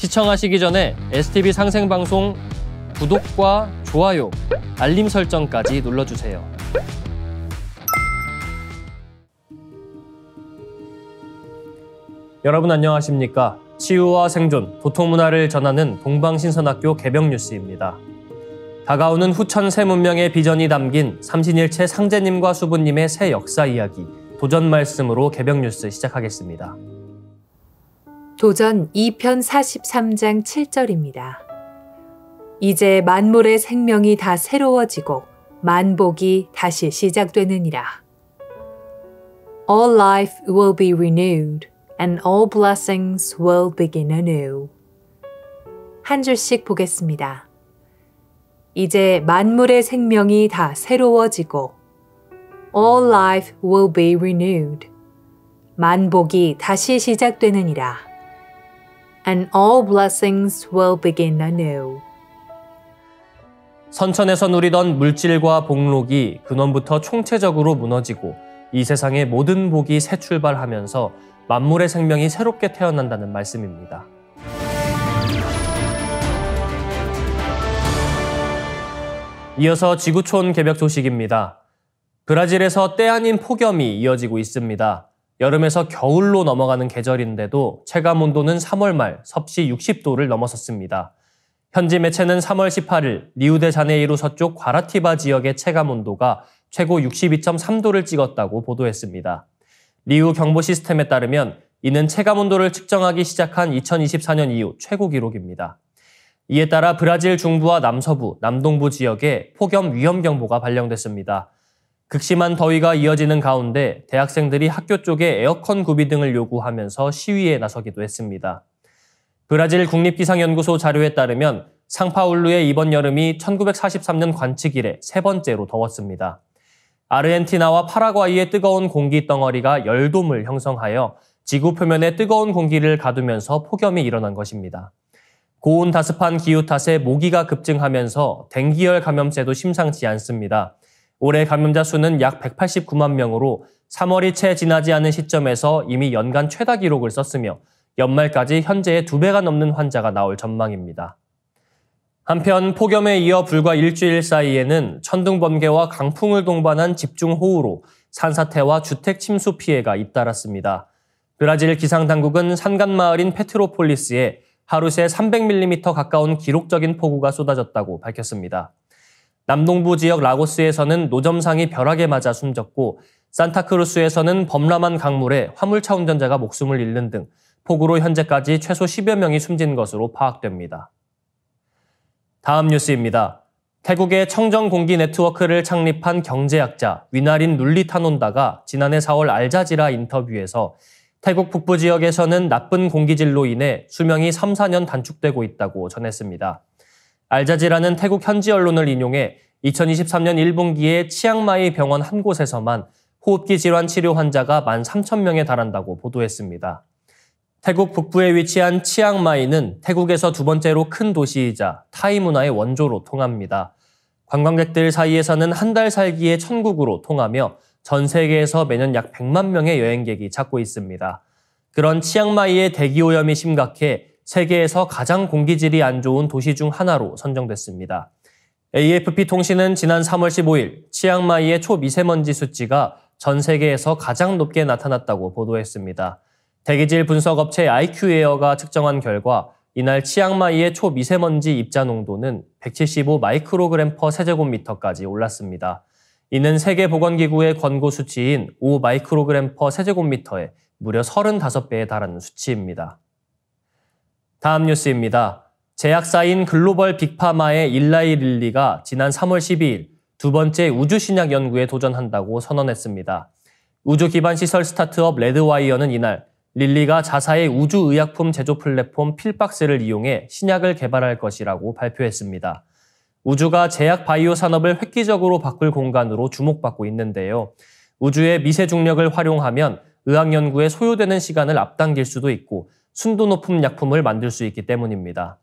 시청하시기 전에 STV 상생방송 구독과 좋아요, 알림 설정까지 눌러주세요. 여러분 안녕하십니까? 치유와 생존, 도통문화를 전하는 동방신선학교 개병뉴스입니다. 다가오는 후천 새 문명의 비전이 담긴 삼신일체 상제님과 수부님의 새 역사 이야기, 도전 말씀으로 개병뉴스 시작하겠습니다. 도전 2편 43장 7절입니다. 이제 만물의 생명이 다 새로워지고 만복이 다시 시작되느니라. All life will be renewed and all blessings will begin anew. 한 줄씩 보겠습니다. 이제 만물의 생명이 다 새로워지고 All life will be renewed. 만복이 다시 시작되느니라. And all blessings will begin anew. 선천에서 누리던 물질과 복록이 근원부터 총체적으로 무너지고 이 세상의 모든 복이 새 출발하면서 만물의 생명이 새롭게 태어난다는 말씀입니다. 이어서 지구촌 개벽 소식입니다. 브라질에서 때 아닌 폭염이 이어지고 있습니다. 여름에서 겨울로 넘어가는 계절인데도 체감온도는 3월 말 섭씨 60도를 넘어섰습니다. 현지 매체는 3월 18일 리우데자네이루 서쪽 과라티바 지역의 체감온도가 최고 62.3도를 찍었다고 보도했습니다. 리우 경보 시스템에 따르면 이는 체감온도를 측정하기 시작한 2024년 이후 최고 기록입니다. 이에 따라 브라질 중부와 남서부, 남동부 지역에 폭염 위험경보가 발령됐습니다. 극심한 더위가 이어지는 가운데 대학생들이 학교 쪽에 에어컨 구비 등을 요구하면서 시위에 나서기도 했습니다. 브라질 국립기상연구소 자료에 따르면 상파울루의 이번 여름이 1943년 관측 이래 세 번째로 더웠습니다. 아르헨티나와 파라과이의 뜨거운 공기 덩어리가 열돔을 형성하여 지구 표면에 뜨거운 공기를 가두면서 폭염이 일어난 것입니다. 고온 다습한 기후 탓에 모기가 급증하면서 댕기열 감염세도 심상치 않습니다. 올해 감염자 수는 약 189만 명으로 3월이 채 지나지 않은 시점에서 이미 연간 최다 기록을 썼으며 연말까지 현재의 2배가 넘는 환자가 나올 전망입니다. 한편 폭염에 이어 불과 일주일 사이에는 천둥 번개와 강풍을 동반한 집중호우로 산사태와 주택 침수 피해가 잇따랐습니다. 브라질 기상당국은 산간마을인 페트로폴리스에 하루 새 300mm 가까운 기록적인 폭우가 쏟아졌다고 밝혔습니다. 남동부 지역 라고스에서는 노점상이 벼락에 맞아 숨졌고 산타크루스에서는 범람한 강물에 화물차 운전자가 목숨을 잃는 등 폭우로 현재까지 최소 10여 명이 숨진 것으로 파악됩니다. 다음 뉴스입니다. 태국의 청정공기 네트워크를 창립한 경제학자 위나린 눌리타논다가 지난해 4월 알자지라 인터뷰에서 태국 북부 지역에서는 나쁜 공기질로 인해 수명이 3, 4년 단축되고 있다고 전했습니다. 알자지라는 태국 현지 언론을 인용해 2023년 1분기에 치앙마이 병원 한 곳에서만 호흡기 질환 치료 환자가 13,000명에 달한다고 보도했습니다. 태국 북부에 위치한 치앙마이는 태국에서 두 번째로 큰 도시이자 타이 문화의 원조로 통합니다. 관광객들 사이에서는 한 달 살기의 천국으로 통하며 전 세계에서 매년 약 100만 명의 여행객이 찾고 있습니다. 그런 치앙마이의 대기오염이 심각해 세계에서 가장 공기질이 안 좋은 도시 중 하나로 선정됐습니다. AFP 통신은 지난 3월 15일 치앙마이의 초미세먼지 수치가 전 세계에서 가장 높게 나타났다고 보도했습니다. 대기질 분석업체 IQ에어가 측정한 결과 이날 치앙마이의 초미세먼지 입자 농도는 175 마이크로그램 퍼 세제곱미터까지 올랐습니다. 이는 세계보건기구의 권고 수치인 5 마이크로그램 퍼 세제곱미터에 무려 35배에 달하는 수치입니다. 다음 뉴스입니다. 제약사인 글로벌 빅파마의 일라이 릴리가 지난 3월 12일 두 번째 우주신약 연구에 도전한다고 선언했습니다. 우주 기반 시설 스타트업 레드와이어는 이날 릴리가 자사의 우주의약품 제조 플랫폼 필박스를 이용해 신약을 개발할 것이라고 발표했습니다. 우주가 제약 바이오 산업을 획기적으로 바꿀 공간으로 주목받고 있는데요. 우주의 미세 중력을 활용하면 의학 연구에 소요되는 시간을 앞당길 수도 있고 순도 높은 약품을 만들 수 있기 때문입니다.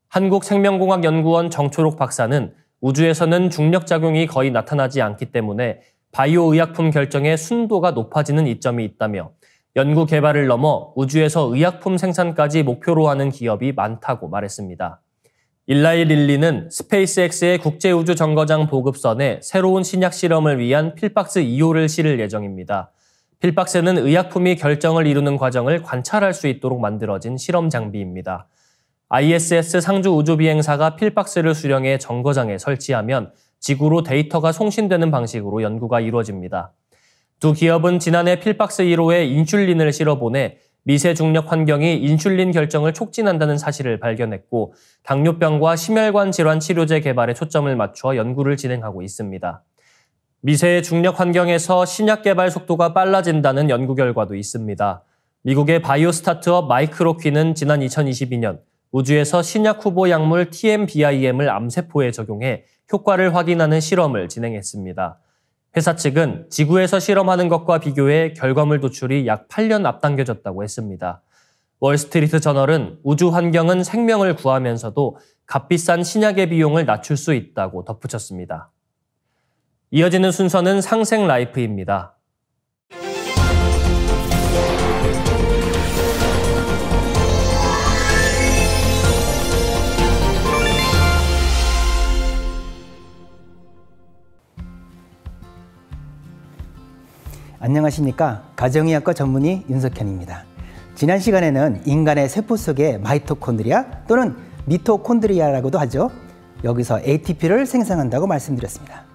한국생명공학연구원 정초록 박사는 우주에서는 중력작용이 거의 나타나지 않기 때문에 바이오 의약품 결정에 순도가 높아지는 이점이 있다며 연구 개발을 넘어 우주에서 의약품 생산까지 목표로 하는 기업이 많다고 말했습니다. 일라이 릴리는 스페이스X의 국제우주정거장 보급선에 새로운 신약 실험을 위한 필박스 2호를 실을 예정입니다. 필박스는 의약품이 결정을 이루는 과정을 관찰할 수 있도록 만들어진 실험 장비입니다. ISS 상주 우주비행사가 필박스를 수령해 정거장에 설치하면 지구로 데이터가 송신되는 방식으로 연구가 이루어집니다. 두 기업은 지난해 필박스 1호에 인슐린을 실어보내 미세 중력 환경이 인슐린 결정을 촉진한다는 사실을 발견했고 당뇨병과 심혈관 질환 치료제 개발에 초점을 맞추어 연구를 진행하고 있습니다. 미세 중력 환경에서 신약 개발 속도가 빨라진다는 연구 결과도 있습니다. 미국의 바이오 스타트업 마이크로퀴는 지난 2022년 우주에서 신약 후보 약물 TMBIM을 암세포에 적용해 효과를 확인하는 실험을 진행했습니다. 회사 측은 지구에서 실험하는 것과 비교해 결과물 도출이 약 8년 앞당겨졌다고 했습니다. 월스트리트 저널은 우주 환경은 생명을 구하면서도 값비싼 신약의 비용을 낮출 수 있다고 덧붙였습니다. 이어지는 순서는 상생 라이프입니다. 안녕하십니까. 가정의학과 전문의 윤석현입니다. 지난 시간에는 인간의 세포 속의 마이토콘드리아 또는 미토콘드리아라고도 하죠. 여기서 ATP를 생성한다고 말씀드렸습니다.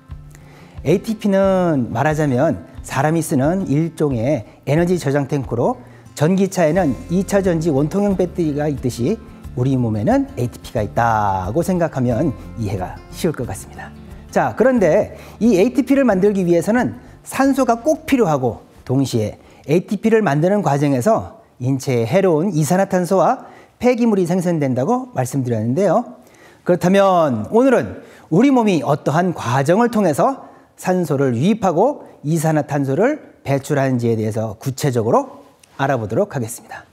ATP는 말하자면 사람이 쓰는 일종의 에너지 저장 탱크로 전기차에는 2차 전지 원통형 배터리가 있듯이 우리 몸에는 ATP가 있다고 생각하면 이해가 쉬울 것 같습니다. 자, 그런데 이 ATP를 만들기 위해서는 산소가 꼭 필요하고 동시에 ATP를 만드는 과정에서 인체에 해로운 이산화탄소와 폐기물이 생성된다고 말씀드렸는데요. 그렇다면 오늘은 우리 몸이 어떠한 과정을 통해서 산소를 유입하고 이산화탄소를 배출하는지에 대해서 구체적으로 알아보도록 하겠습니다.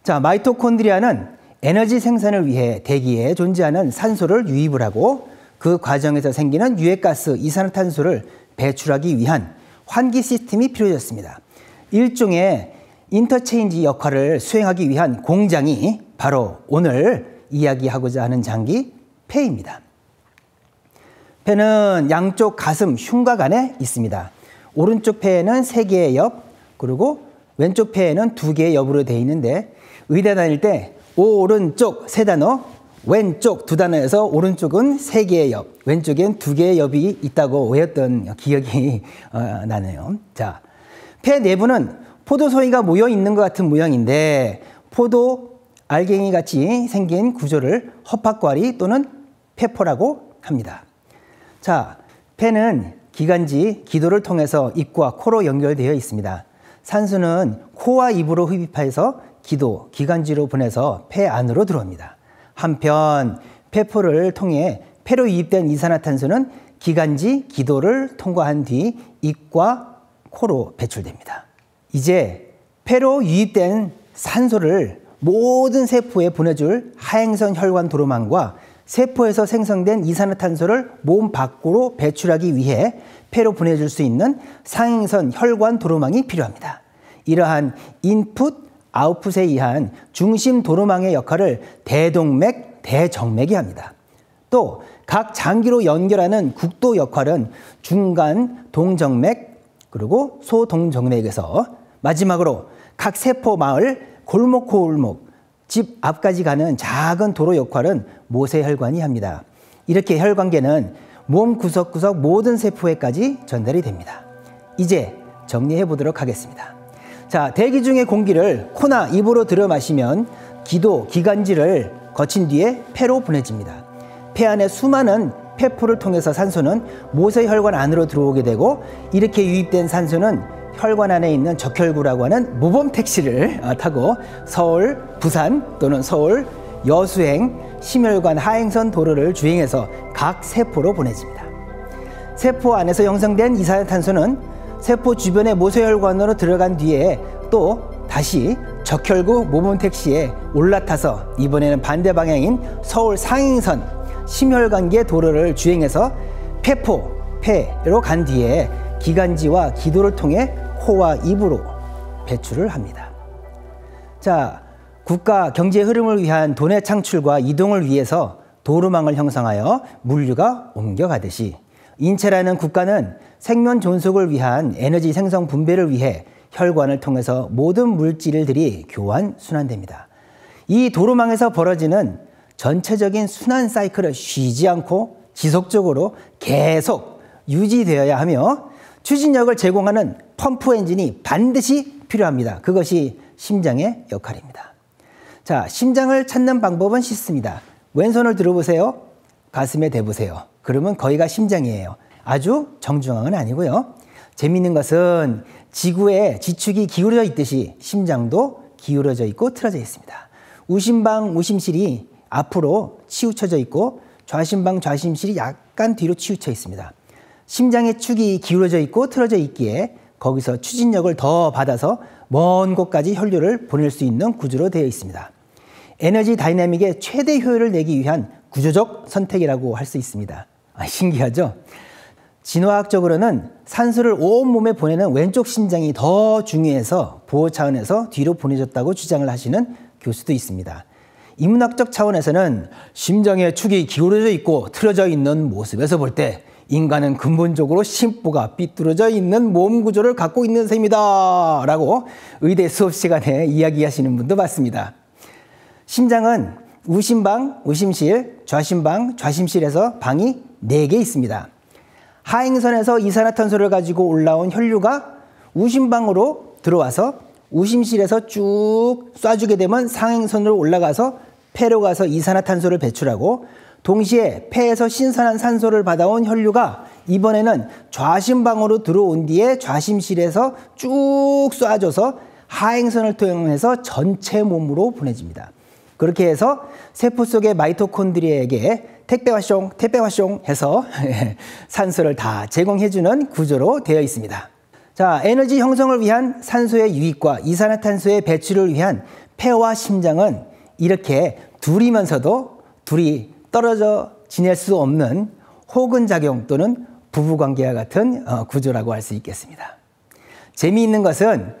자, 마이토콘드리아는 에너지 생산을 위해 대기에 존재하는 산소를 유입을 하고 그 과정에서 생기는 유해가스 이산화탄소를 배출하기 위한 환기 시스템이 필요해졌습니다. 일종의 인터체인지 역할을 수행하기 위한 공장이 바로 오늘 이야기하고자 하는 장기 폐입니다. 폐는 양쪽 가슴 흉곽 안에 있습니다. 오른쪽 폐에는 3개의 옆, 그리고 왼쪽 폐에는 2개의 옆으로 되어 있는데 의대 다닐 때 오른쪽 3단어, 왼쪽 2단어에서 오른쪽은 3개의 옆, 왼쪽엔 2개의 옆이 있다고 외웠던 기억이 나네요. 자, 폐 내부는 포도송이가 모여 있는 것 같은 모양인데 포도 알갱이 같이 생긴 구조를 허파과리 또는 폐포라고 합니다. 자, 폐는 기관지, 기도를 통해서 입과 코로 연결되어 있습니다. 산소는 코와 입으로 흡입해서 기도, 기관지로 보내서 폐 안으로 들어옵니다. 한편 폐포를 통해 폐로 유입된 이산화탄소는 기관지, 기도를 통과한 뒤 입과 코로 배출됩니다. 이제 폐로 유입된 산소를 모든 세포에 보내줄 하행선 혈관 도로망과 세포에서 생성된 이산화탄소를 몸 밖으로 배출하기 위해 폐로 보내줄 수 있는 상행선 혈관 도로망이 필요합니다. 이러한 인풋, 아웃풋에 의한 중심 도로망의 역할을 대동맥, 대정맥이 합니다. 또 각 장기로 연결하는 국도 역할은 중간 동정맥, 그리고 소동정맥에서 마지막으로 각 세포 마을, 골목, 집 앞까지 가는 작은 도로 역할은 모세혈관이 합니다. 이렇게 혈관계는 몸 구석구석 모든 세포에까지 전달이 됩니다. 이제 정리해 보도록 하겠습니다. 자, 대기 중의 공기를 코나 입으로 들여 마시면 기도, 기관지를 거친 뒤에 폐로 보내집니다. 폐 안에 수많은 폐포를 통해서 산소는 모세혈관 안으로 들어오게 되고 이렇게 유입된 산소는 혈관 안에 있는 적혈구라고 하는 모범 택시를 타고 서울, 부산 또는 서울, 여수행, 심혈관 하행선 도로를 주행해서 각 세포로 보내집니다. 세포 안에서 형성된 이산화탄소는 세포 주변의 모세혈관으로 들어간 뒤에 또 다시 적혈구 모범 택시에 올라타서 이번에는 반대 방향인 서울 상행선 심혈관계 도로를 주행해서 폐로 간 뒤에 기관지와 기도를 통해 코와 입으로 배출을 합니다. 자, 국가 경제 흐름을 위한 돈의 창출과 이동을 위해서 도로망을 형성하여 물류가 옮겨가듯이 인체라는 국가는 생명 존속을 위한 에너지 생성 분배를 위해 혈관을 통해서 모든 물질들이 교환 순환됩니다. 이 도로망에서 벌어지는 전체적인 순환 사이클을 쉬지 않고 지속적으로 계속 유지되어야 하며 추진력을 제공하는 펌프 엔진이 반드시 필요합니다. 그것이 심장의 역할입니다. 자, 심장을 찾는 방법은 쉽습니다. 왼손을 들어보세요. 가슴에 대보세요. 그러면 거기가 심장이에요. 아주 정중앙은 아니고요. 재미있는 것은 지구에 지축이 기울어져 있듯이 심장도 기울어져 있고 틀어져 있습니다. 우심방 우심실이 앞으로 치우쳐져 있고 좌심방 좌심실이 약간 뒤로 치우쳐 있습니다. 심장의 축이 기울어져 있고 틀어져 있기에 거기서 추진력을 더 받아서 먼 곳까지 혈류를 보낼 수 있는 구조로 되어 있습니다. 에너지 다이내믹의 최대 효율을 내기 위한 구조적 선택이라고 할 수 있습니다. 신기하죠? 진화학적으로는 산소를 온몸에 보내는 왼쪽 심장이 더 중요해서 보호 차원에서 뒤로 보내졌다고 주장을 하시는 교수도 있습니다. 인문학적 차원에서는 심장의 축이 기울어져 있고 틀어져 있는 모습에서 볼 때 인간은 근본적으로 심보가 삐뚤어져 있는 몸 구조를 갖고 있는 셈이다 라고 의대 수업 시간에 이야기하시는 분도 봤습니다. 심장은 우심방, 우심실, 좌심방, 좌심실에서 방이 4개 있습니다. 하행선에서 이산화탄소를 가지고 올라온 혈류가 우심방으로 들어와서 우심실에서 쭉 쏴주게 되면 상행선으로 올라가서 폐로 가서 이산화탄소를 배출하고 동시에 폐에서 신선한 산소를 받아온 혈류가 이번에는 좌심방으로 들어온 뒤에 좌심실에서 쭉 쏴줘서 하행선을 통해서 전체 몸으로 보내집니다. 그렇게 해서 세포 속의 마이토콘드리아에게 택배 왔숑 해서 산소를 다 제공해주는 구조로 되어 있습니다. 자, 에너지 형성을 위한 산소의 유입과 이산화탄소의 배출을 위한 폐와 심장은 이렇게 둘이면서도 둘이 떨어져 지낼 수 없는 호근작용 또는 부부관계와 같은 구조라고 할 수 있겠습니다. 재미있는 것은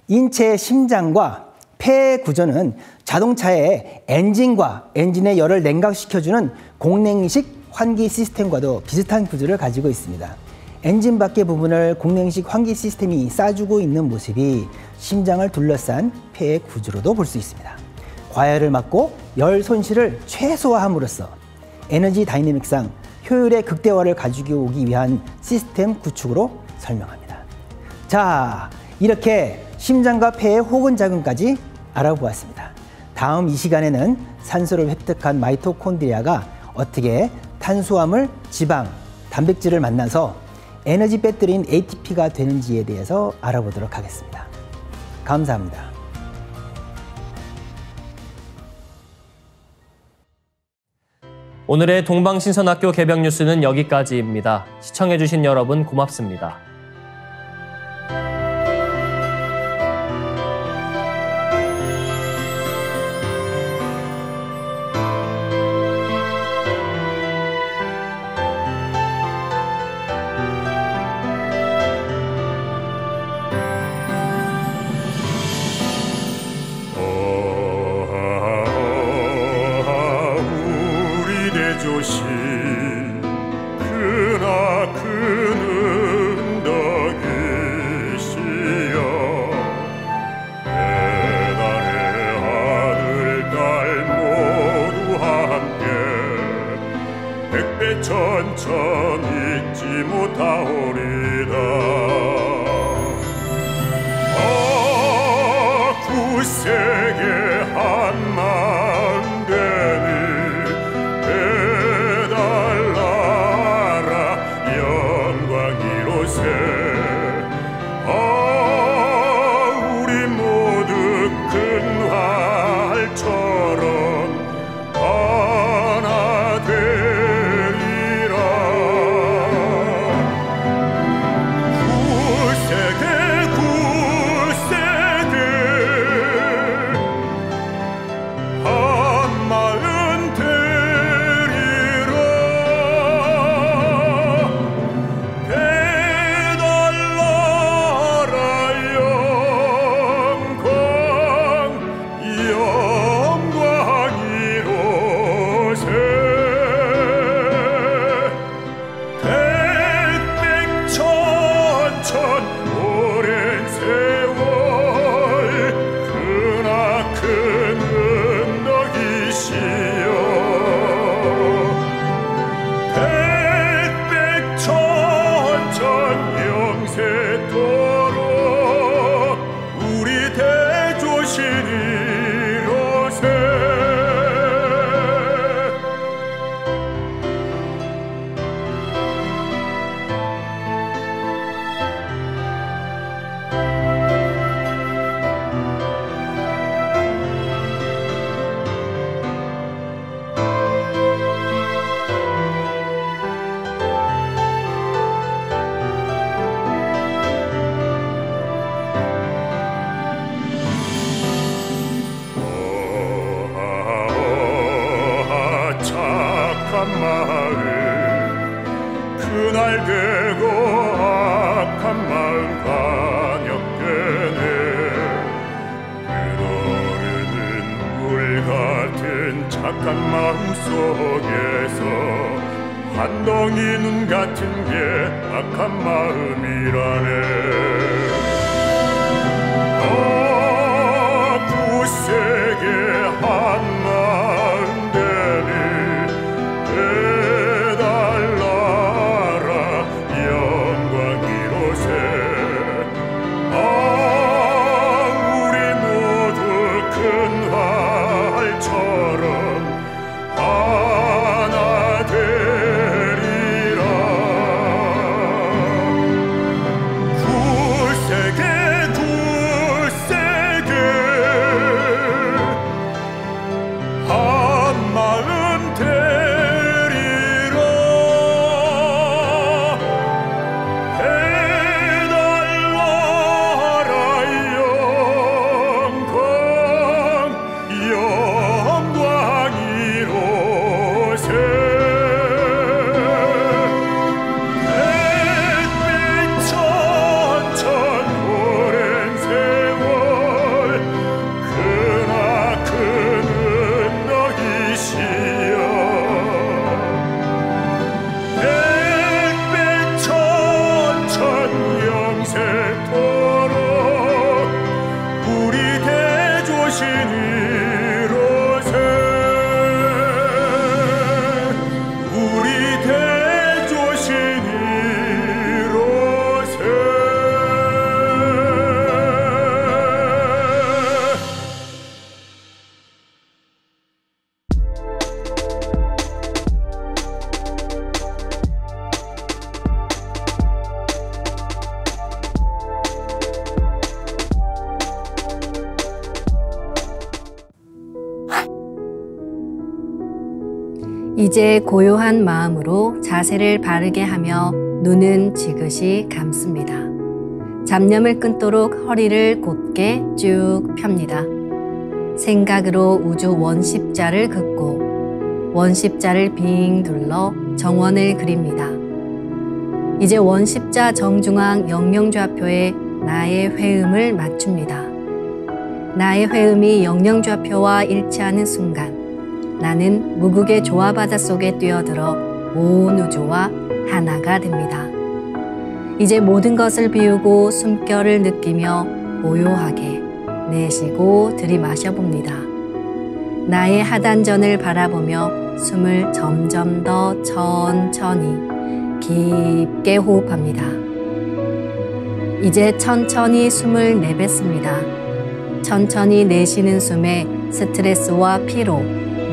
인체의 심장과 폐 구조는 자동차의 엔진과 엔진의 열을 냉각시켜주는 공냉식 환기 시스템과도 비슷한 구조를 가지고 있습니다. 엔진 밖의 부분을 공냉식 환기 시스템이 싸주고 있는 모습이 심장을 둘러싼 폐의 구조로도 볼 수 있습니다. 과열을 막고 열 손실을 최소화함으로써 에너지 다이내믹상 효율의 극대화를 가지고 오기 위한 시스템 구축으로 설명합니다. 자, 이렇게 심장과 폐의 호근작용까지 알아보았습니다. 다음 이 시간에는 산소를 획득한 마이토콘드리아가 어떻게 탄수화물, 지방, 단백질을 만나서 에너지 배터리인 ATP가 되는지에 대해서 알아보도록 하겠습니다. 감사합니다. 오늘의 동방신선학교 개벽 뉴스는 여기까지입니다. 시청해주신 여러분 고맙습니다. 천천히 잊지 못하오리다. 구세계 한 마음 되니 배달나라 영광 이로새. 우리 모두 큰 활처럼 하나 되리라. 구세계 마음 그날 되고 악한 마음 관역되네 흐르는 물 같은 착한 마음 속에서 한 덩이 눈 같은 게 악한 마음이라네 굳세게 한 마음 대비 해달라라 영광 이로새 우리 모두 큰 활처럼 하나 되리라 굳세게 한 마음 되리라 해달라라 영광이로새 햇빛 천천 오랜 세월 크나큰 언덕이시여 햇빛 천천 영세토록 우리 대조신이로새 우리 대조신이로새 이제 고요한 마음으로 자세를 바르게 하며 눈은 지그시 감습니다. 잡념을 끊도록 허리를 곧게 쭉 펴니다. 생각으로 우주 원십자를 긋고 원십자를 빙 둘러 정원을 그립니다. 이제 원십자 정중앙 영영좌표에 나의 회음을 맞춥니다. 나의 회음이 영영좌표와 일치하는 순간 나는 무국의 조화바다 속에 뛰어들어 온 우주와 하나가 됩니다. 이제 모든 것을 비우고 숨결을 느끼며 고요하게 내쉬고 들이마셔 봅니다. 나의 하단전을 바라보며 숨을 점점 더 천천히 깊게 호흡합니다. 이제 천천히 숨을 내뱉습니다. 천천히 내쉬는 숨에 스트레스와 피로,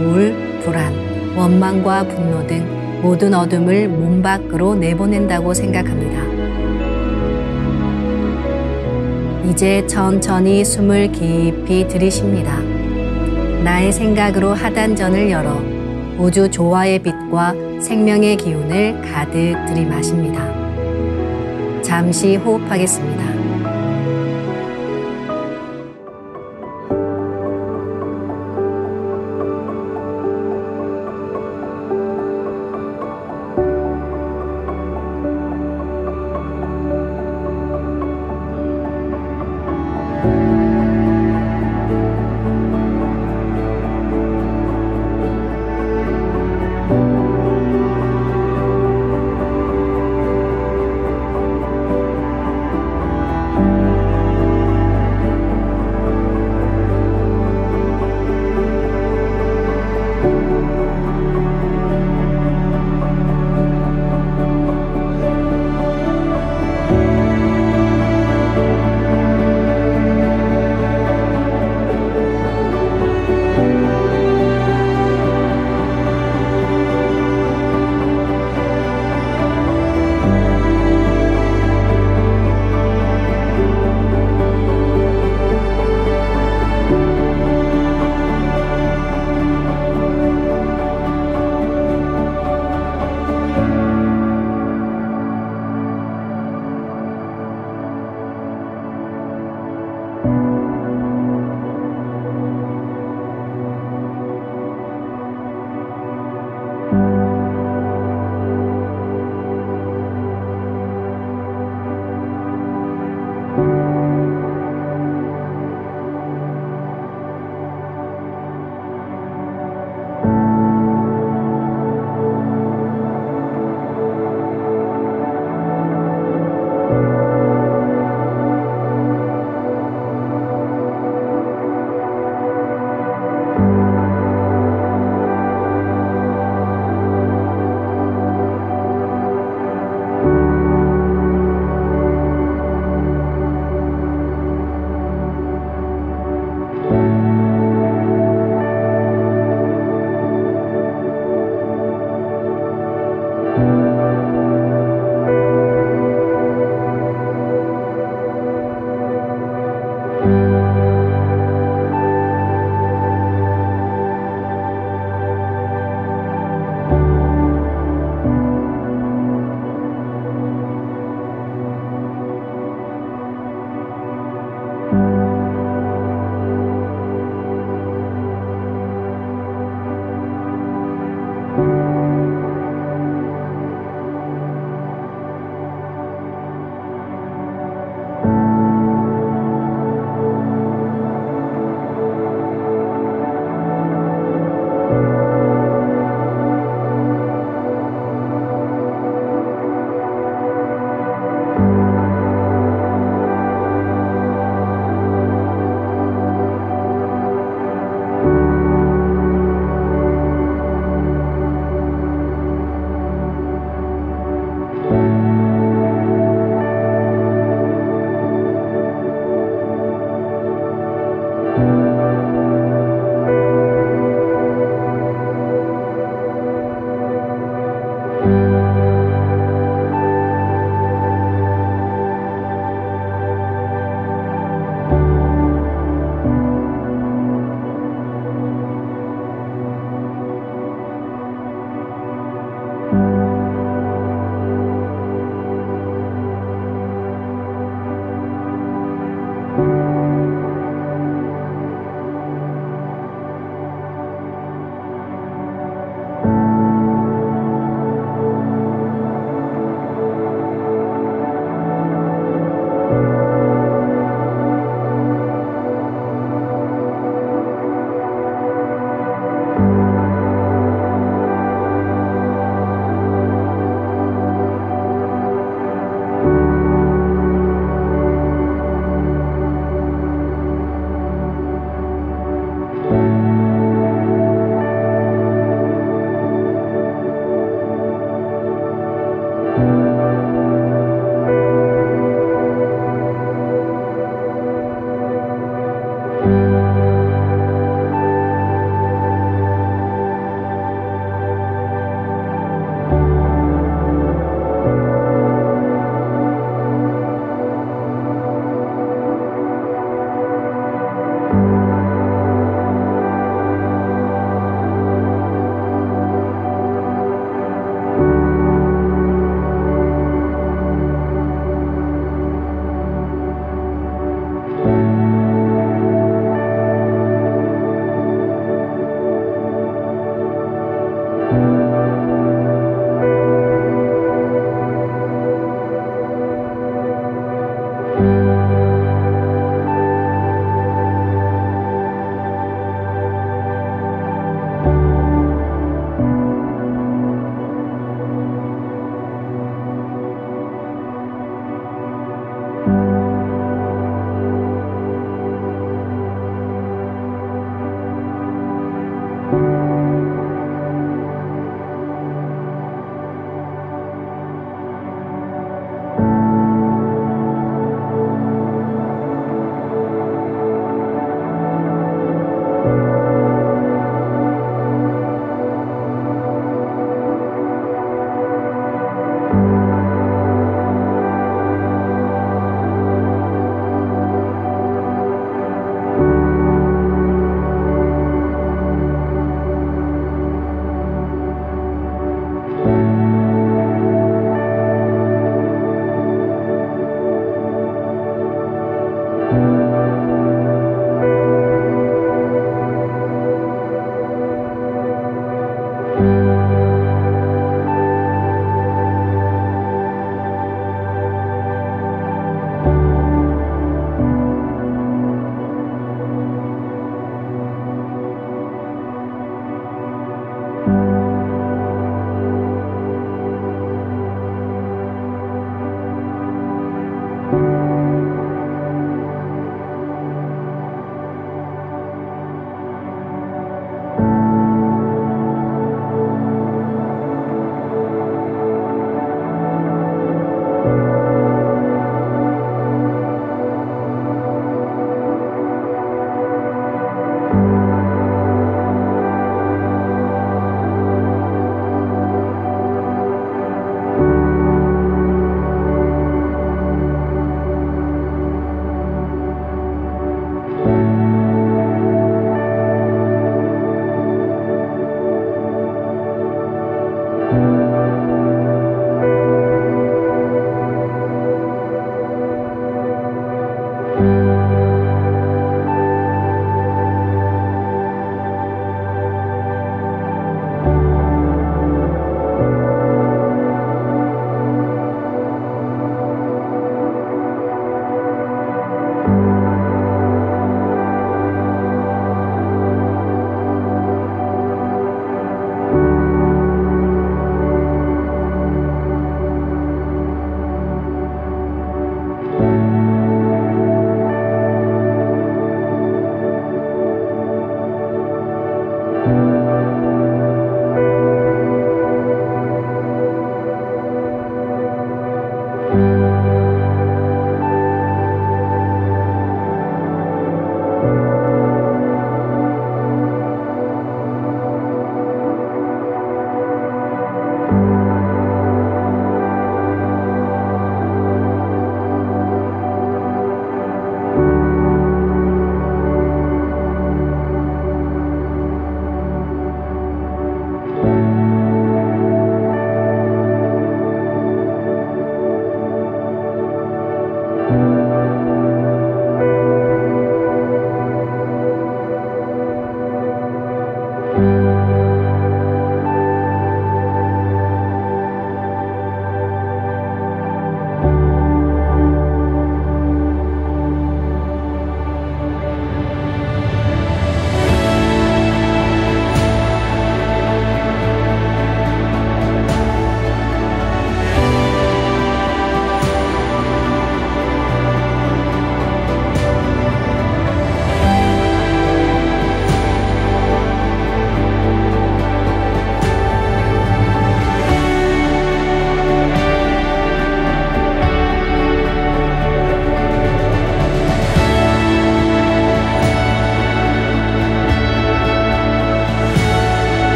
우울, 불안, 원망과 분노 등 모든 어둠을 몸 밖으로 내보낸다고 생각합니다. 이제 천천히 숨을 깊이 들이쉽니다. 나의 생각으로 하단전을 열어 우주 조화의 빛과 생명의 기운을 가득 들이마십니다. 잠시 호흡하겠습니다.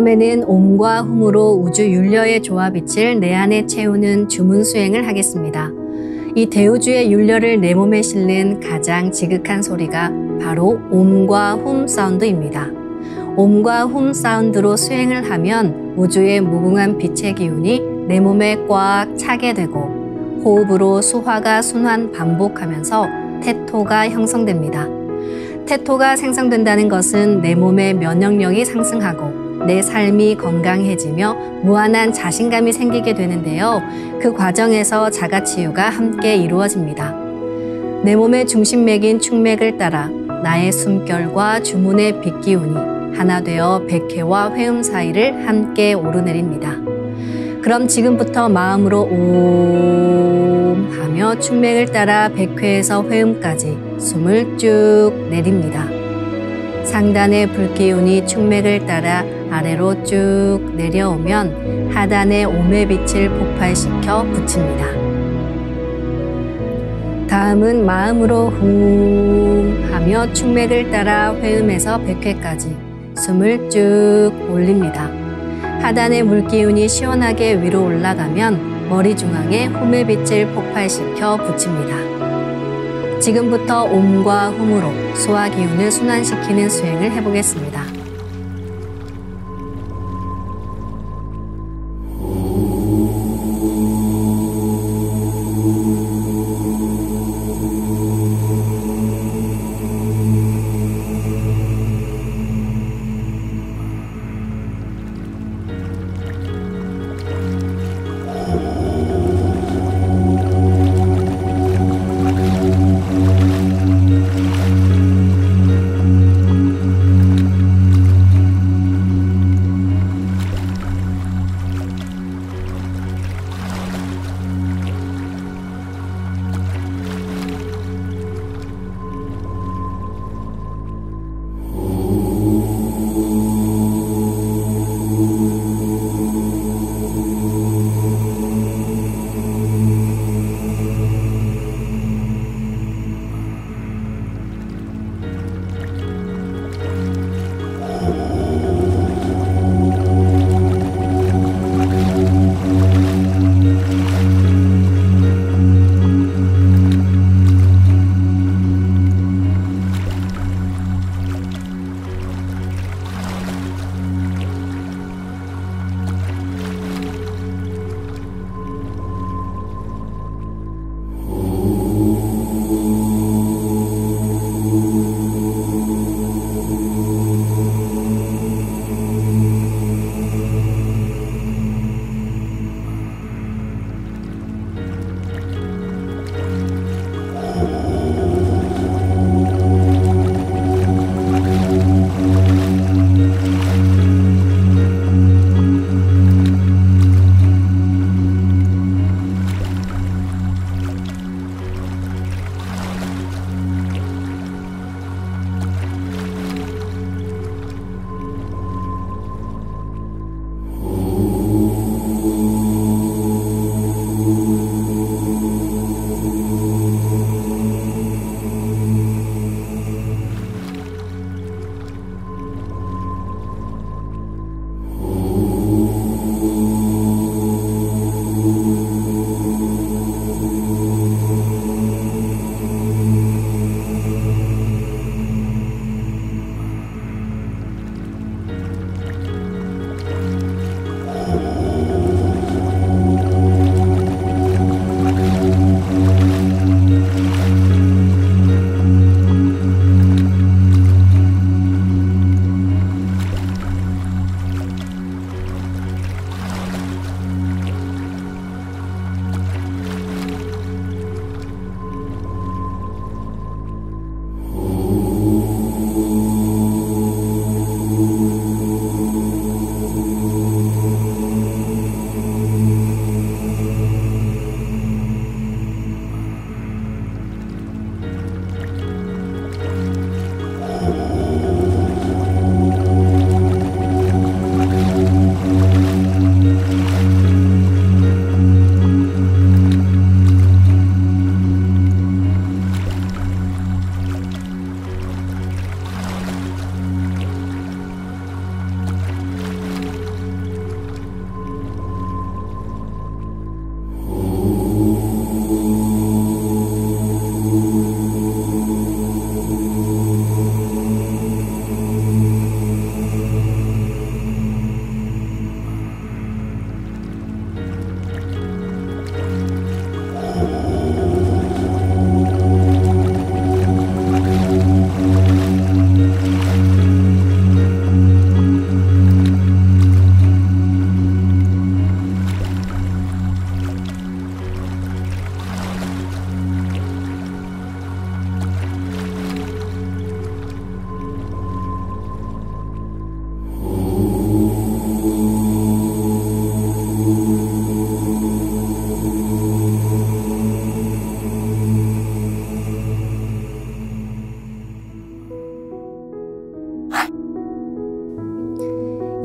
다음에는 옴과 훔으로 우주 율려의 조화빛을 내 안에 채우는 주문 수행을 하겠습니다. 이 대우주의 율려를 내 몸에 실는 가장 지극한 소리가 바로 옴과 훔 사운드입니다. 옴과 훔 사운드로 수행을 하면 우주의 무궁한 빛의 기운이 내 몸에 꽉 차게 되고 호흡으로 수화가 순환 반복하면서 태토가 형성됩니다. 태토가 생성된다는 것은 내 몸의 면역력이 상승하고 내 삶이 건강해지며 무한한 자신감이 생기게 되는데요. 그 과정에서 자가치유가 함께 이루어집니다. 내 몸의 중심맥인 축맥을 따라 나의 숨결과 주문의 빛기운이 하나 되어 백회와 회음 사이를 함께 오르내립니다. 그럼 지금부터 마음으로 옴 하며 축맥을 따라 백회에서 회음까지 숨을 쭉 내립니다. 상단의 불기운이 축맥을 따라 아래로 쭉 내려오면 하단의 옴의 빛을 폭발시켜 붙입니다. 다음은 마음으로 훔 하며 축맥을 따라 회음에서 백회까지 숨을 쭉 올립니다. 하단의 물기운이 시원하게 위로 올라가면 머리 중앙에 홈의 빛을 폭발시켜 붙입니다. 지금부터 옴과 훔으로 소화 기운을 순환시키는 수행을 해보겠습니다.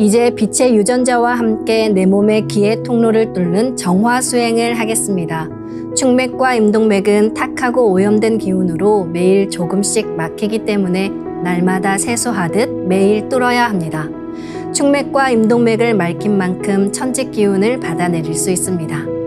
이제 빛의 유전자와 함께 내 몸의 기의 통로를 뚫는 정화 수행을 하겠습니다. 축맥과 임동맥은 탁하고 오염된 기운으로 매일 조금씩 막히기 때문에 날마다 세수하듯 매일 뚫어야 합니다. 축맥과 임동맥을 맑힌 만큼 천직 기운을 받아내릴 수 있습니다.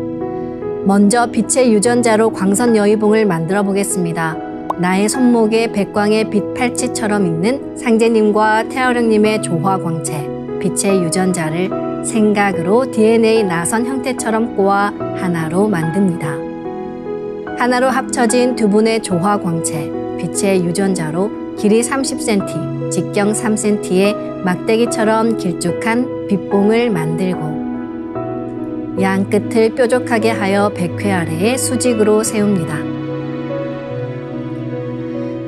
먼저 빛의 유전자로 광선 여의봉을 만들어 보겠습니다. 나의 손목에 백광의 빛 팔찌처럼 있는 상제님과 태어령님의 조화광채, 빛의 유전자를 생각으로 DNA 나선 형태처럼 꼬아 하나로 만듭니다. 하나로 합쳐진 두 분의 조화광채, 빛의 유전자로 길이 30cm, 직경 3cm의 막대기처럼 길쭉한 빛봉을 만들고 양 끝을 뾰족하게 하여 백회 아래에 수직으로 세웁니다.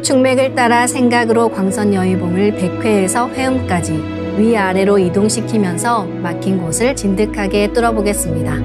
충맥을 따라 생각으로 광선 여의봉을 백회에서 회음까지 위아래로 이동시키면서 막힌 곳을 진득하게 뚫어보겠습니다.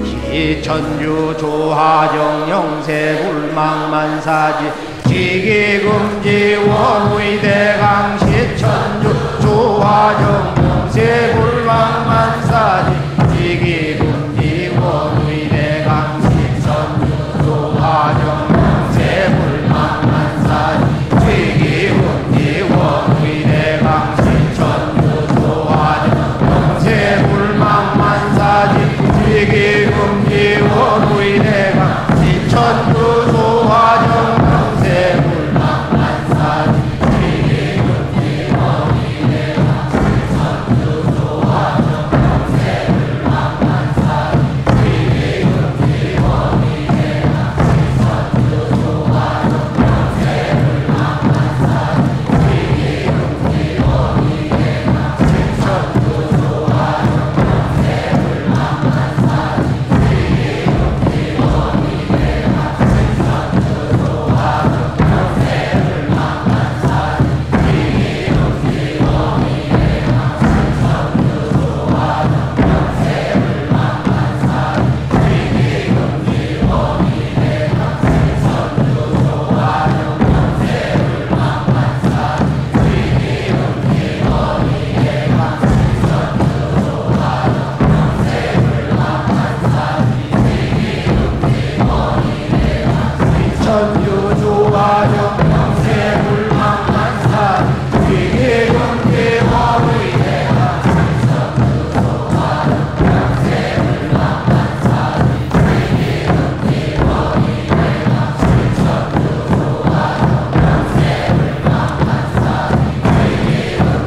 시천주 조하정 영세 불망만사지 지기금지 원의대강 시천주 조하정 영세 불망만사지 지기금지 원의대강 시천주 조하정 영세 불망만사지 지기금지 원의대강 시천주 조하정 영세 불망만사지 지기금지 원의대강 시천주 조하정 영세 불망만사지 지기금지 원의대강 시천주 조하정 영세 불망만사지 지기금지 원의대강 시천주 조하정 영세 불망만사지 지기금지 원의대강 시천주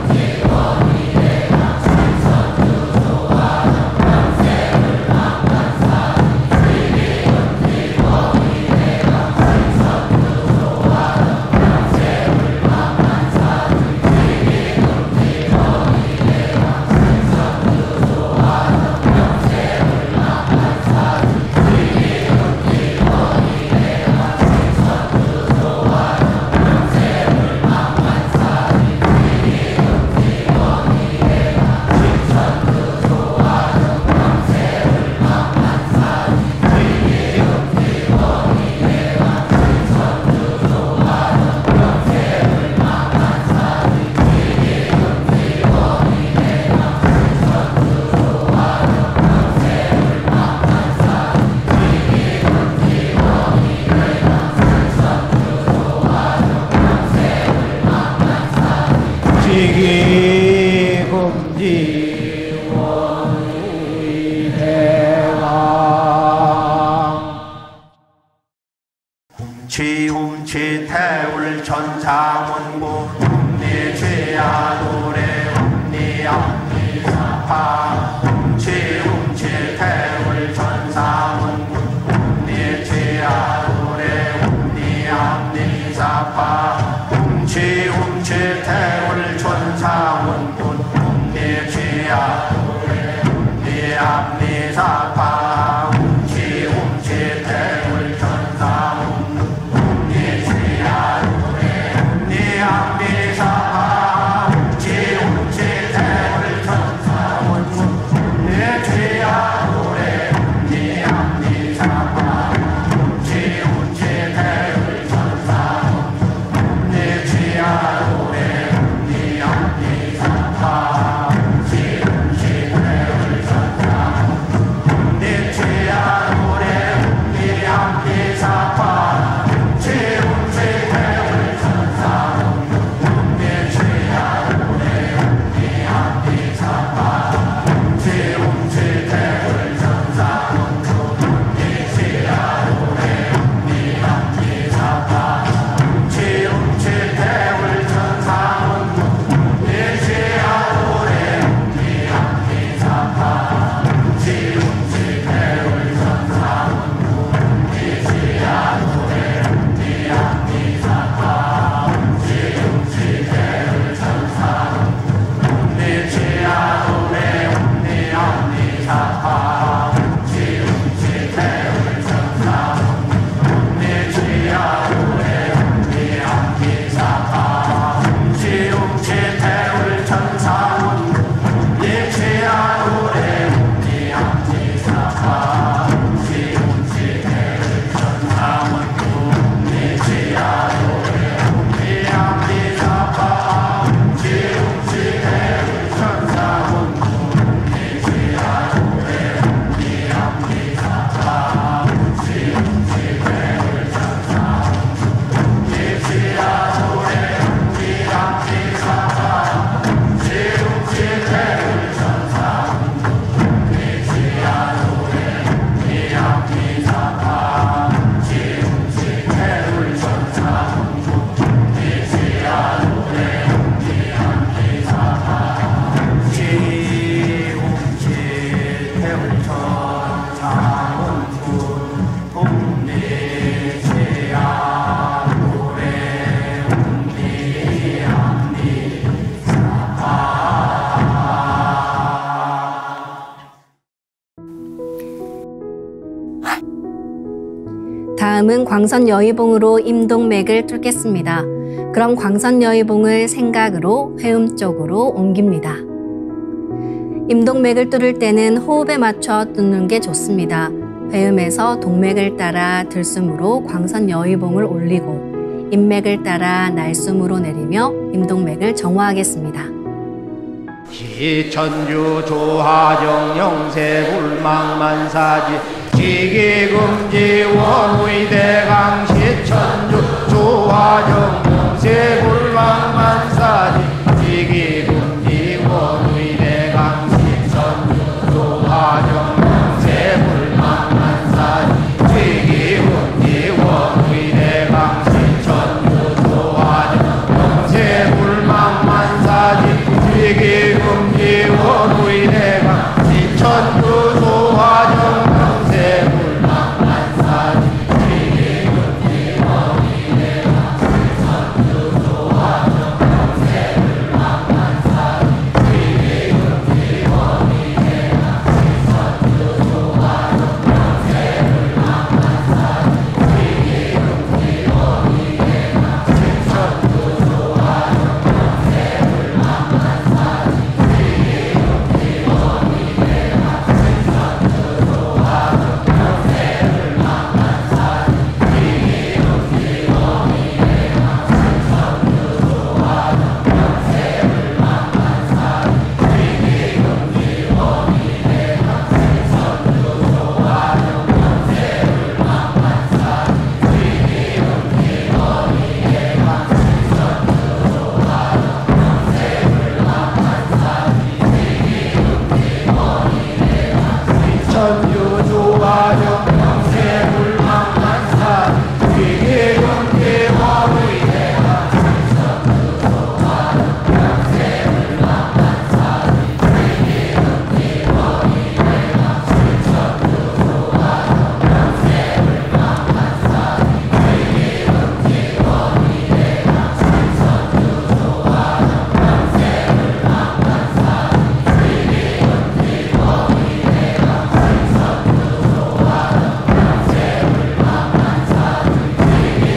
조하정 영세 불망만사지 지기금지 원의대강 훔치 태울 천상원고 훔리죄야 노래 훔리암리사파 훔치 태울 천상원고 훔리죄야 노래 훔리암리사파 훔치 태울 천상원고 훔리죄야 노래 훔리암리사파 훔치 태울 천상원고 훔리죄야 노래 훔리암리사파 훔치 태울 천상원고 훔리죄야 노래 훔리암리사파 다음은 광선여의봉으로 임동맥을 뚫겠습니다. 그럼 광선여의봉을 생각으로 회음 쪽으로 옮깁니다. 임동맥을 뚫을 때는 호흡에 맞춰 뚫는 게 좋습니다. 회음에서 동맥을 따라 들숨으로 광선여의봉을 올리고 인맥을 따라 날숨으로 내리며 임동맥을 정화하겠습니다. 시천주 조화정 영세불망만사지 지기금지 원의대강 시천주 조화정 영세불망만사지 지기금지 원의대강 시천주 조화정 영세불망만사지 지기금지 원의대강 시천주 조화정 영세불망만사지 지기금지 원의대강 시천주 조화정 영세불망만사지 지기금지 원의대강 시천주 조화정 영세불망만사지 지기금지 원의대강 시천주 조화정 영세불망만사지 지기금지 원의대강 시천주 조화정 천주 조화정 영세불망만사지 지기금지 원의대강 시천주 조화정 영세불망만사지 지기금지 원의대강 시천주 조화정 영세불망만사지 지기금지 원의대강 시천주 조화정 영세불망만사지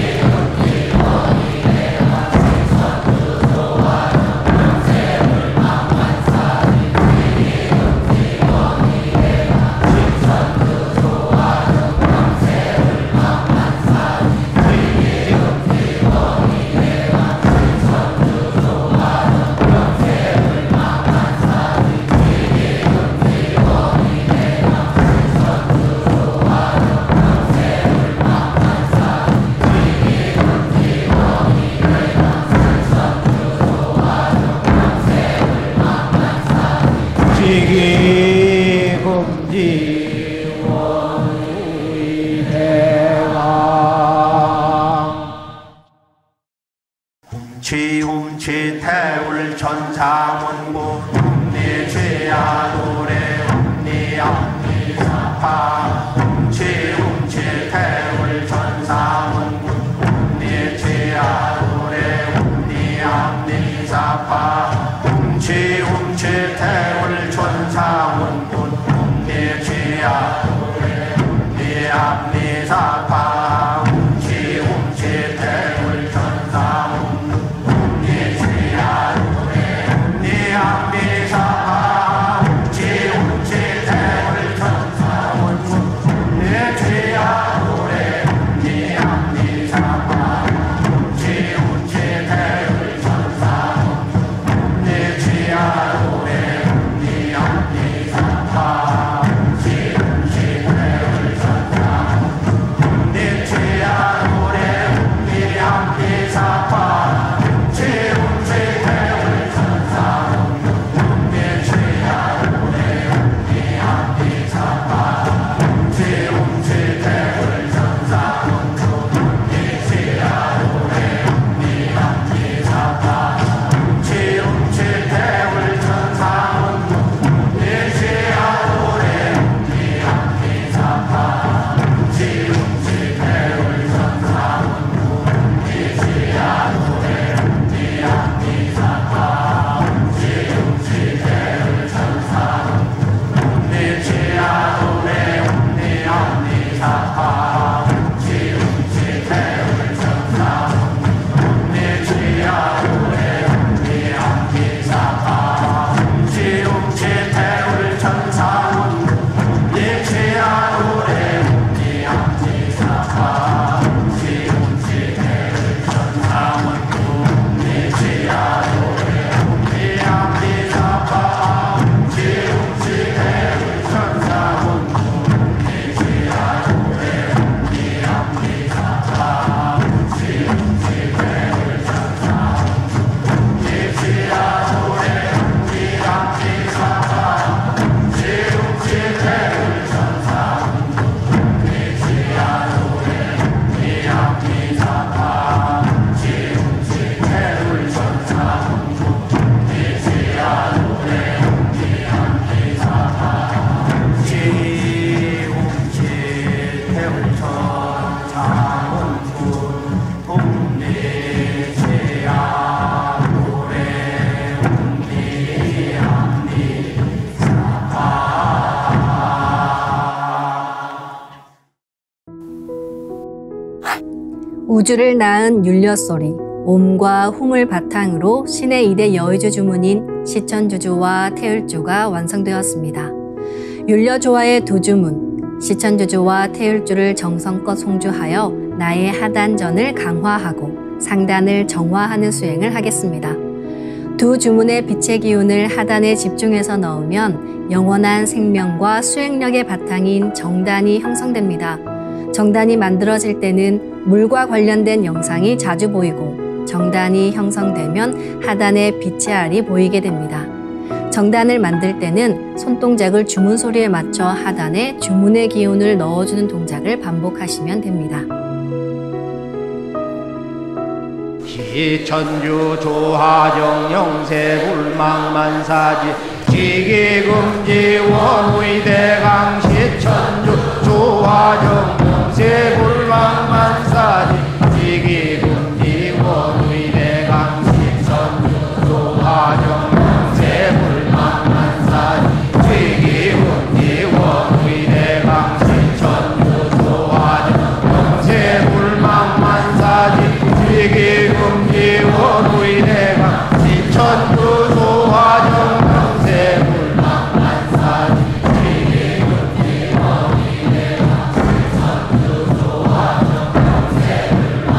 지기금지 원의대강 지기금지 원의대강 훔치 태울 천상원고 훔니 죄야 노래 훔니 앞니 사파 훔치 태울 천상원고 훔니 죄야 노래 훔니 앞니 사파 훔치 태울 천상원고 훔니 죄야 노래 훔니 앞니 사파 훔치 태울 천상원고 내 우주를 낳은 율려소리, 옴과 hum을 바탕으로 신의 2대 여의주 주문인 시천주주와 태율주가 완성되었습니다. 율려조화의 두 주문, 시천주주와 태율주를 정성껏 송주하여 나의 하단전을 강화하고 상단을 정화하는 수행을 하겠습니다. 두 주문의 빛의 기운을 하단에 집중해서 넣으면 영원한 생명과 수행력의 바탕인 정단이 형성됩니다. 정단이 만들어질 때는 물과 관련된 영상이 자주 보이고 정단이 형성되면 하단에 빛의 알이 보이게 됩니다. 정단을 만들 때는 손동작을 주문 소리에 맞춰 하단에 주문의 기운을 넣어주는 동작을 반복하시면 됩니다. 시천주 조하정 영세불망만사지 지기금지 원의대강 시천주 조하정 영세불망만사지 지기금지 원의대강 시천주 조하정 영세불망만사지 지기금지 원의대강 시천주 조하정 영세불망만사지 지기금지 원의대강 시천주 조하정 영세불망만사지 지기금지 원의대강 시천주 조하정 영세불망만사지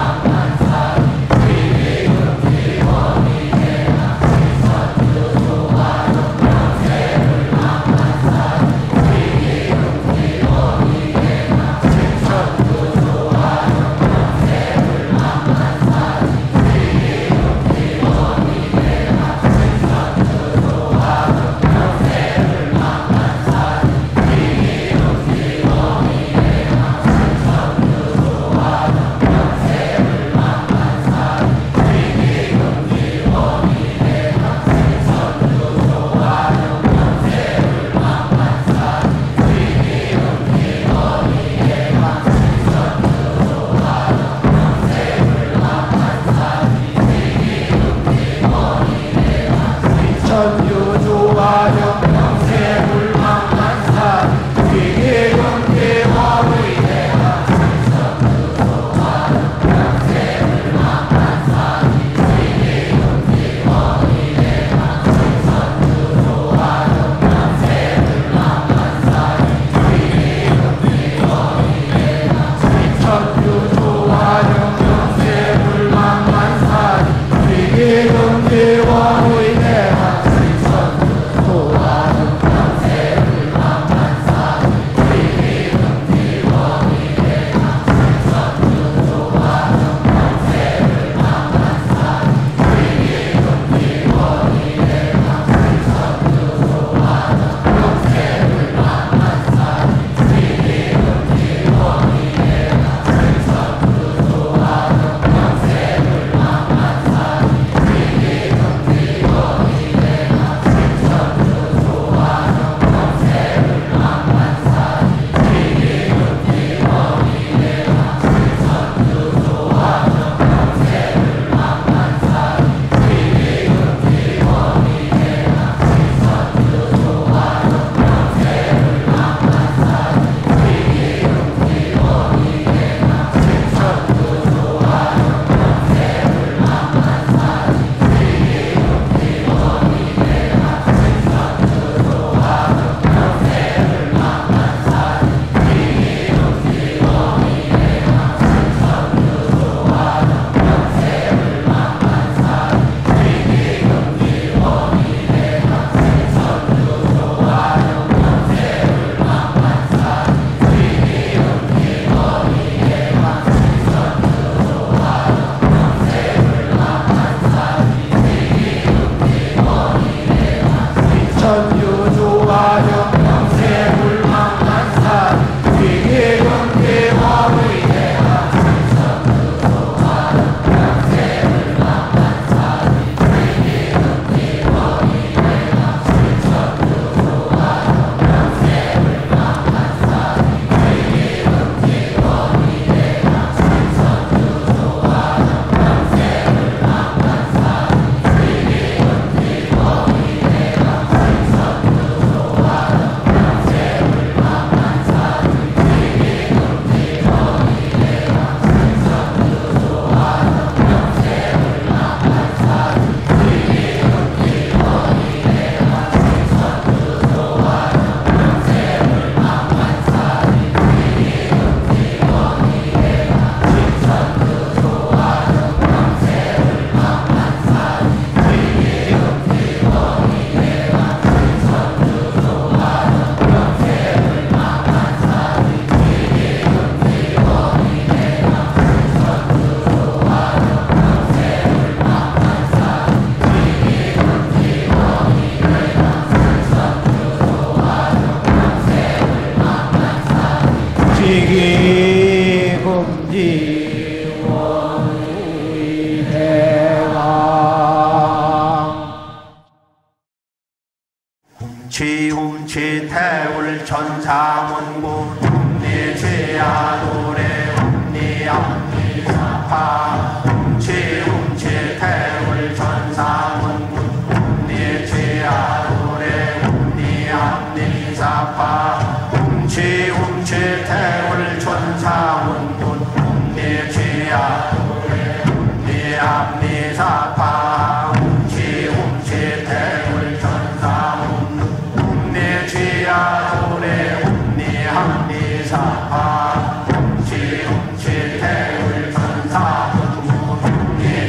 훔치 태울 천사문구 훔니 죄야 노래 훔니 암니 사파 훔치 태울 천사문구 훔니 죄야 노래 훔니 암니 사파 훔치 태울 천사문구 훔니 죄야 노래 훔니 암니 사파 훔치 태울 천사문구 내 죄야 노래 훔니 함니 사파 훔치 태울 천사문구 훔니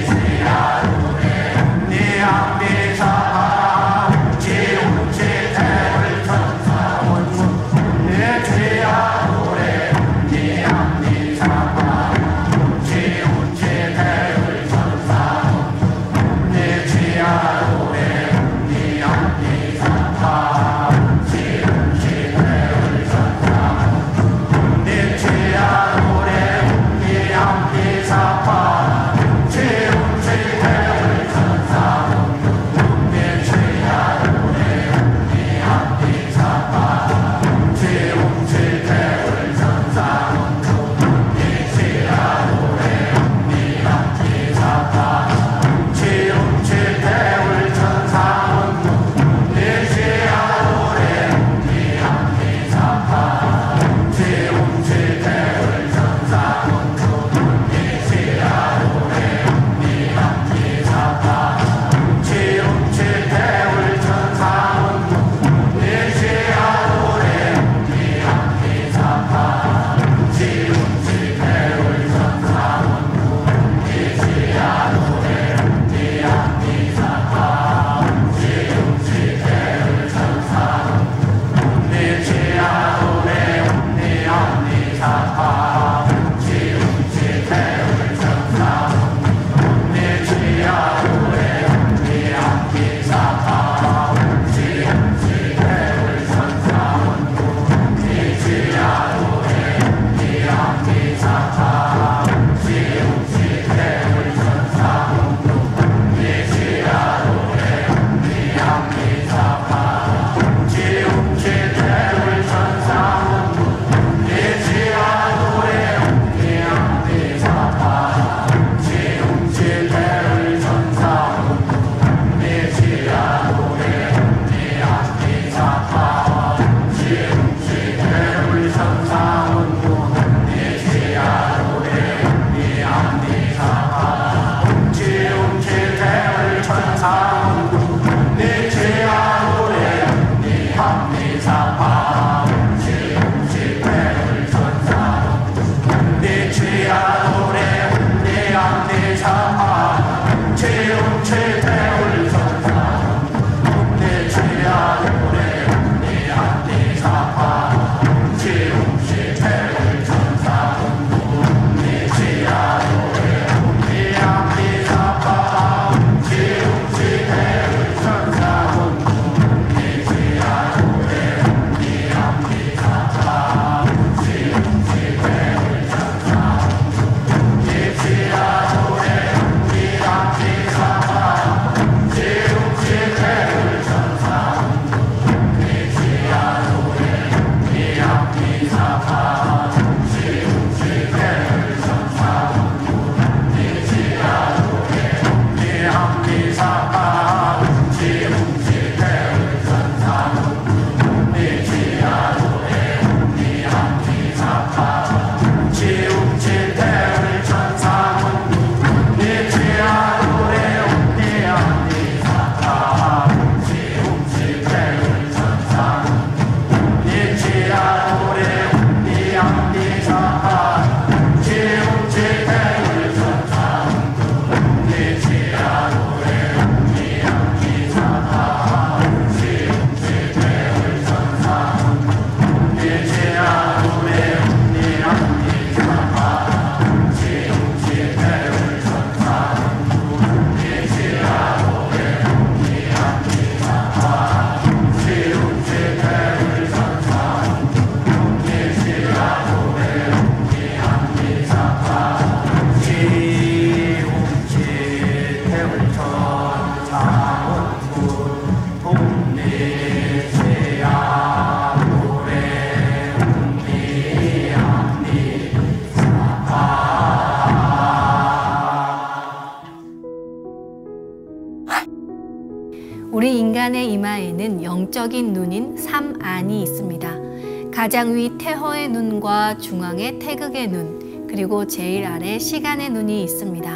우리 인간의 이마에는 영적인 눈인 삼안이 있습니다. 가장 위 태허의 눈과 중앙에 태극의 눈, 그리고 제일 아래 시간의 눈이 있습니다.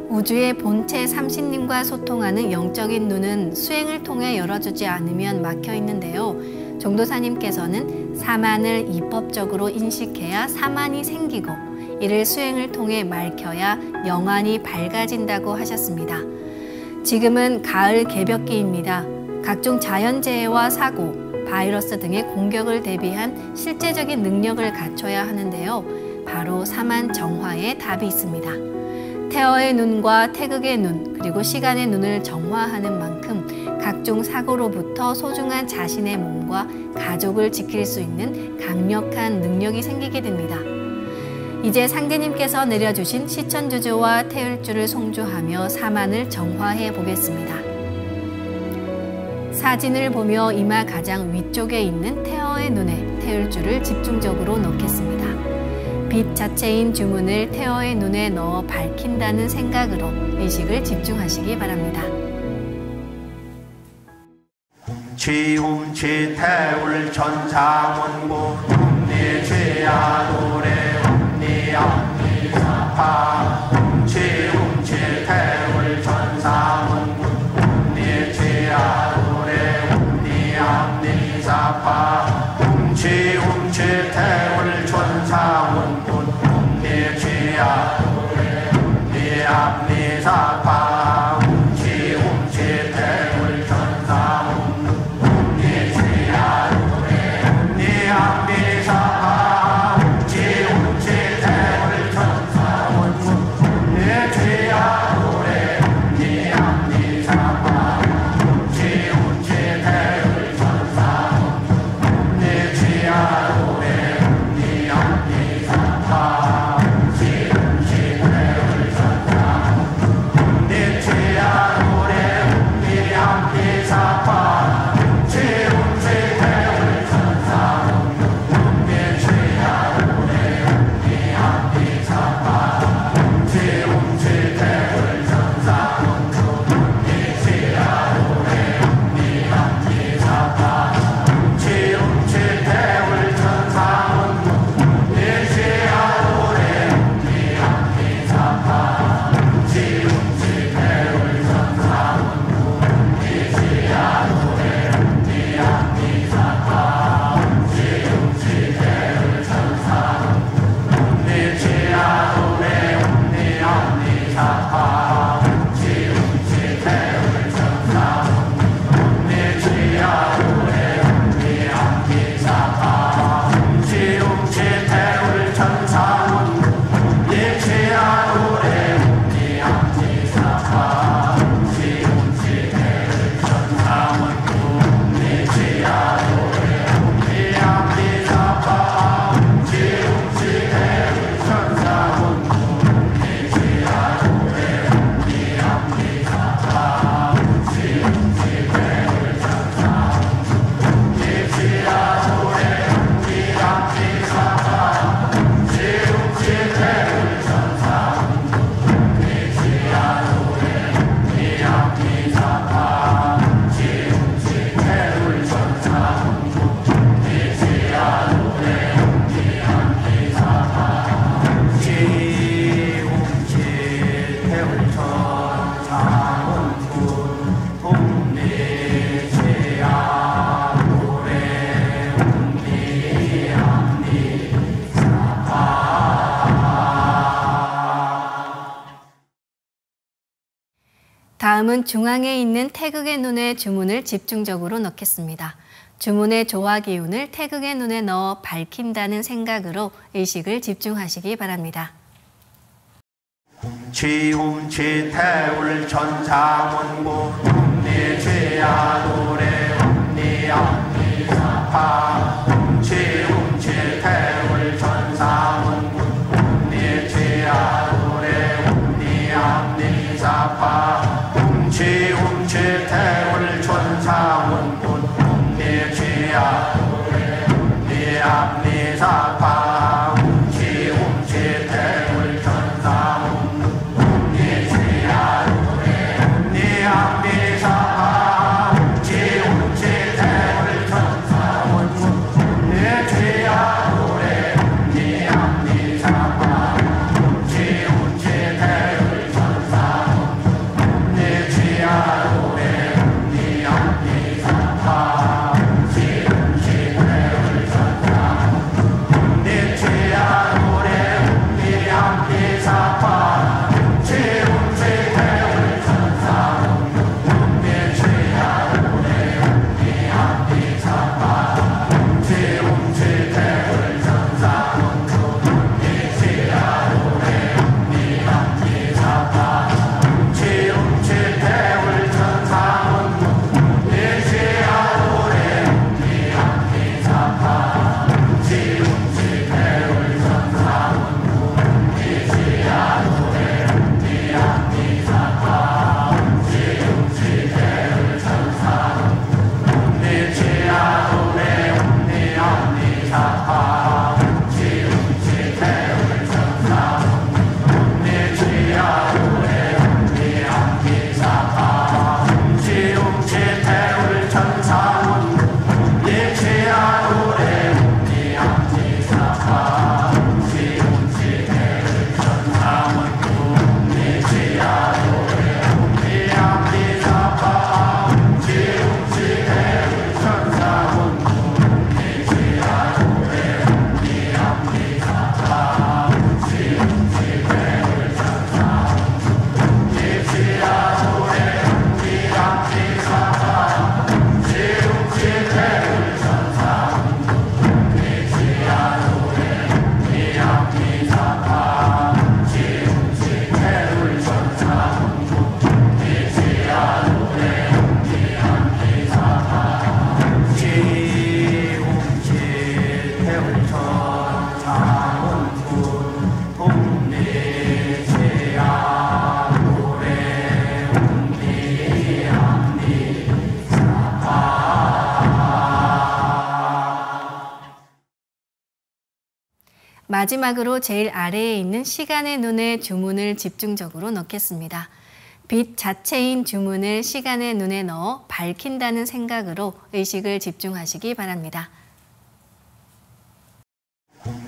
우주의 본체 삼신님과 소통하는 영적인 눈은 수행을 통해 열어주지 않으면 막혀 있는데요. 종도사님께서는 사만을 입법적으로 인식해야 사만이 생기고, 이를 수행을 통해 밝혀야 영안이 밝아진다고 하셨습니다. 지금은 가을 개벽기입니다. 각종 자연재해와 사고, 바이러스 등의 공격을 대비한 실제적인 능력을 갖춰야 하는데요. 바로 사만 정화에 답이 있습니다. 태어의 눈과 태극의 눈, 그리고 시간의 눈을 정화하는 만큼 각종 사고로부터 소중한 자신의 몸과 가족을 지킬 수 있는 강력한 능력이 생기게 됩니다. 이제 상대님께서 내려주신 시천주조와 태율주를 송주하며 사만을 정화해 보겠습니다. 사진을 보며 이마 가장 위쪽에 있는 태어의 눈에 태율주를 집중적으로 넣겠습니다. 빛 자체인 주문을 태어의 눈에 넣어 밝힌다는 생각으로 의식을 집중하시기 바랍니다. 지움치 태울 전사문고 ум니지야 노래 ум니암니사파 지움치 태울 전사문고 ум니지야 노래 ум니암니사파 지움치 태울 전사문고 ум니지야 노래 ум니암니사파 지움치 태울 전사문고 다음은 중앙에 있는 태극의 눈에 주문을 집중적으로 넣겠습니다. 주문의 조화 기운을 태극의 눈에 넣어 밝힌다는 생각으로 의식을 집중하시기 바랍니다. 지움치 태울 전사문고 ум니지야 노래 ум니암니사파 지움치 태울 전사문고 ум니지야 노래 ум니암니사파 지움치 태울 전사문고 ум니지야 노래 ум니암니사파 지움치 태울 전사문고 ум니지야 노래 ум니암니사파 마지막으로 제일 아래에 있는 시간의 눈에 주문을 집중적으로 넣겠습니다. 빛 자체인 주문을 시간의 눈에 넣어 밝힌다는 생각으로 의식을 집중하시기 바랍니다.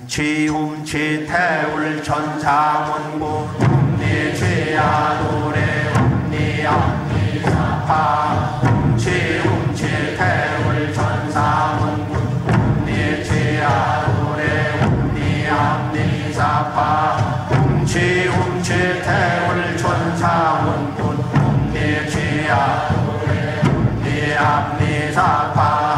지움치 태울 천사문부 니 죄야 노래 니 앞니 사파 지움치 태울 천사문부 니 죄야 노래 니 앞니 사파 지움치 태울 천사문부 니 죄야 노래 니 앞니 사파